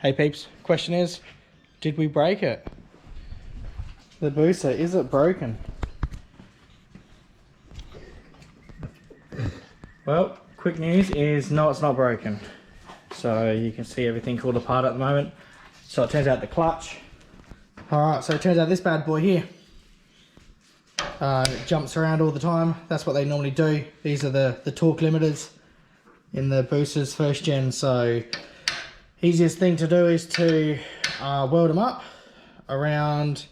Hey peeps, question is, did we break it? The booster, is it broken? Well, quick news is no, it's not broken. So you can see everything called apart at the moment. So it turns out the clutch. Alright, so it turns out this bad boy here it jumps around all the time. That's what they normally do. These are the torque limiters in the boosters first gen. So easiest thing to do is to weld them up around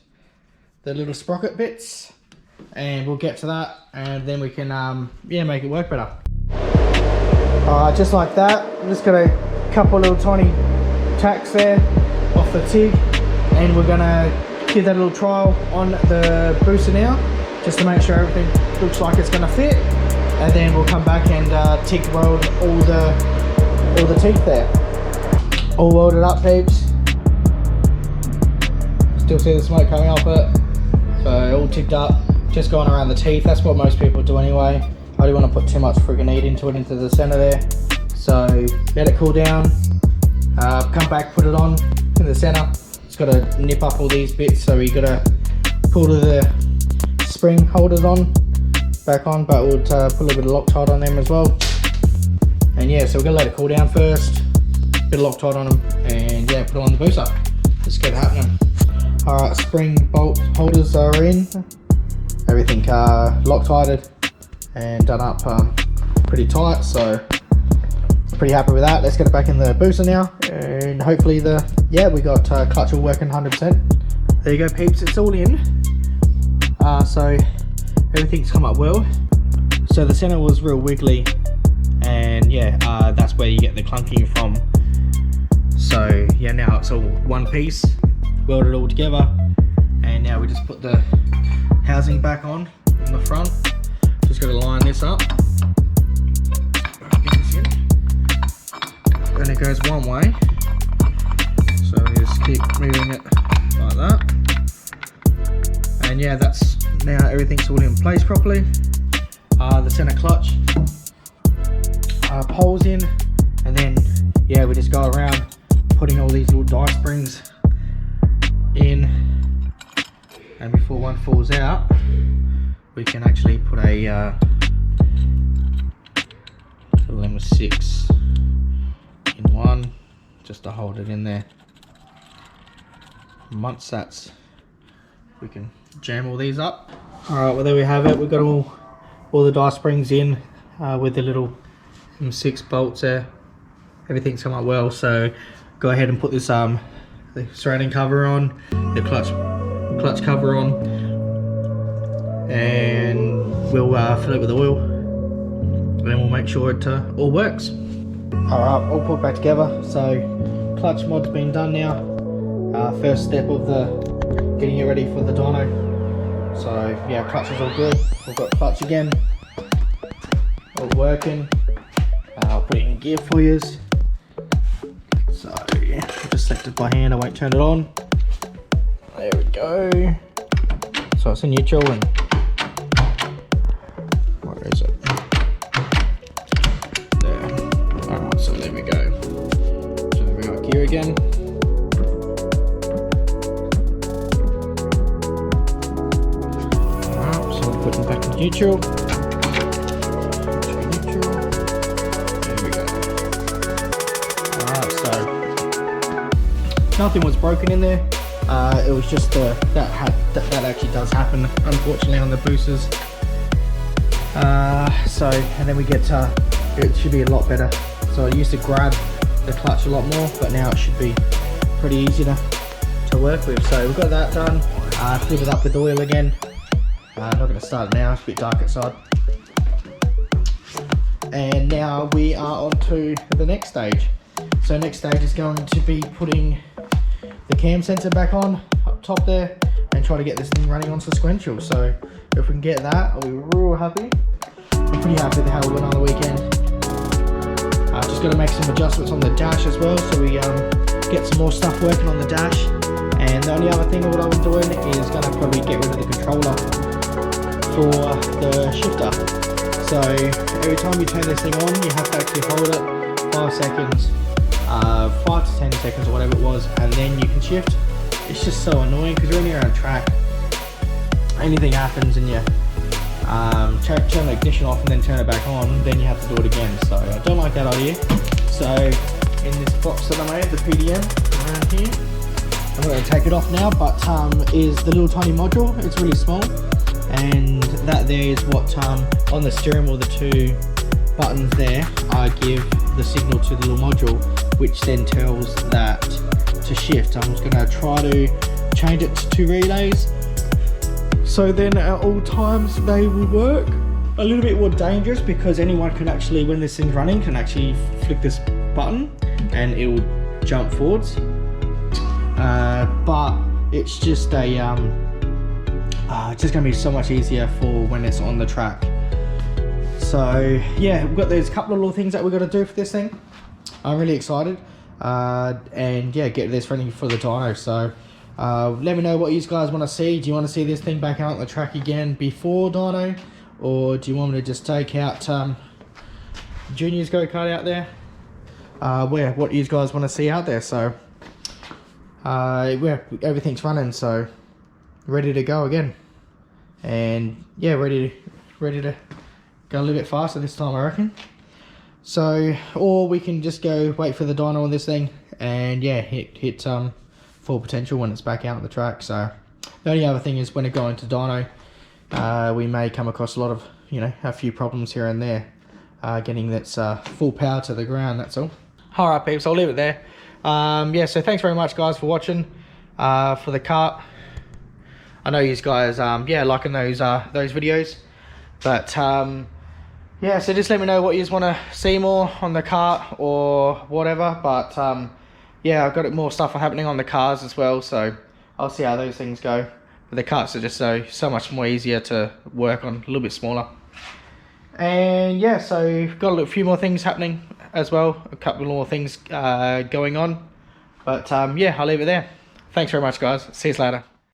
the little sprocket bits, and we'll get to that, and then we can make it work better. Just like that, I'm just got a couple little tiny tacks there off the TIG, and we're gonna give that a little trial on the booster now, just to make sure everything looks like it's gonna fit, and then we'll come back and TIG weld all the teeth there. All welded up, peeps. Still see the smoke coming off it. So all ticked up, just going around the teeth. That's what most people do anyway. I don't want to put too much friggin' heat into the center there. So let it cool down, come back, put it on in the center. It's got to nip up all these bits, so we got to pull the spring holders back on, but we'll put a little bit of Loctite on them as well. And yeah, so we're gonna let it cool down first, bit of Loctite on them, and yeah, put it on the booster. Let's get it happening. Alright, spring bolt holders are in, everything Loctited and done up pretty tight, so pretty happy with that. Let's get it back in the booster now, and hopefully we got clutch all working 100%. There you go, peeps, it's all in. So everything's come up well. So the center was real wiggly, and yeah, that's where you get the clunking from. So yeah, now it's all one piece, weld it all together, and now we just put the housing back on in the front. Just got to line this up, get this in, and it goes one way, so we just keep moving it like that, and yeah, that's now everything's all in place properly. The center clutch poles in, and then yeah, we just go around putting all these little die springs in, and before one falls out, we can actually put a little M6 in one, just to hold it in there. Once that's, we can jam all these up. Alright, well there we have it. We've got all the die springs in with the little M6 bolts there. Everything's come up well, so go ahead and put this the surrounding cover on, the clutch cover on, and we'll fill it with oil, and then we'll make sure it all works. Alright, all put back together. So clutch mod's been done now. First step of getting it ready for the dyno. So yeah, clutch is all good. We've got clutch again, all working. I'll put it in gear for you. So yeah, I'll just select it by hand, I won't turn it on. There we go. So it's in neutral, and where is it? There. Alright, so there we go. So there we go, gear again. Alright, so we'll put it back in neutral. Nothing was broken in there. It was just that actually does happen, unfortunately, on the boosters. And then we get it should be a lot better. So I used to grab the clutch a lot more, but now it should be pretty easy to work with. So we've got that done. Filled it up with oil again. Not going to start it now, it's a bit dark outside. And now we are on to the next stage. So next stage is going to be putting the cam sensor back on up top there, and try to get this thing running on sequential. So if we can get that, I'll be real happy. I'm pretty happy with how it went on the weekend. Just got to make some adjustments on the dash as well, so we get some more stuff working on the dash. And the only other thing what I'm doing is going to probably get rid of the controller for the shifter. So every time you turn this thing on, you have to actually hold it 5 seconds 5 to 10 seconds or whatever it was, and then you can shift. It's just so annoying because when you're on track, anything happens and you turn the ignition off and then turn it back on, then you have to do it again. So I don't like that idea. So in this box that I made, the PDM around here, I'm going to take it off now, but is the little tiny module. It's really small, and that there is what on the steering wheel, the 2 buttons there, I give the signal to the little module, which then tells that to shift. I'm just going to try to change it to 2 relays, so then at all times they will work. A little bit more dangerous because anyone can actually, when this thing's running, can actually flick this button and it will jump forwards. But it's just a it's just gonna be so much easier for when it's on the track. So yeah, we've got these couple of little things that we've got to do for this thing. I'm really excited, and yeah, get this ready for the dyno. So let me know what you guys want to see. Do you want to see this thing back out on the track again before dyno, or do you want me to just take out Junior's go-kart out there? What you guys want to see out there? So everything's running, so ready to go again, and yeah, ready to go a little bit faster this time, I reckon. So, or we can just go wait for the dyno on this thing and yeah, hit full potential when it's back out on the track. So the only other thing is when it go into dyno, we may come across a lot of, a few problems here and there, getting that full power to the ground, that's all. Alright peeps, I'll leave it there. Yeah, so thanks very much guys for watching for the kart. I know you guys liking those videos, but yeah, so just let me know what you want to see more on the kart or whatever. But yeah, I've got more stuff happening on the cars as well, so I'll see how those things go. But the karts are just so much more easier to work on, a little bit smaller. And yeah, so got a few more things happening as well, a couple more things going on. But yeah, I'll leave it there. Thanks very much guys, see you later.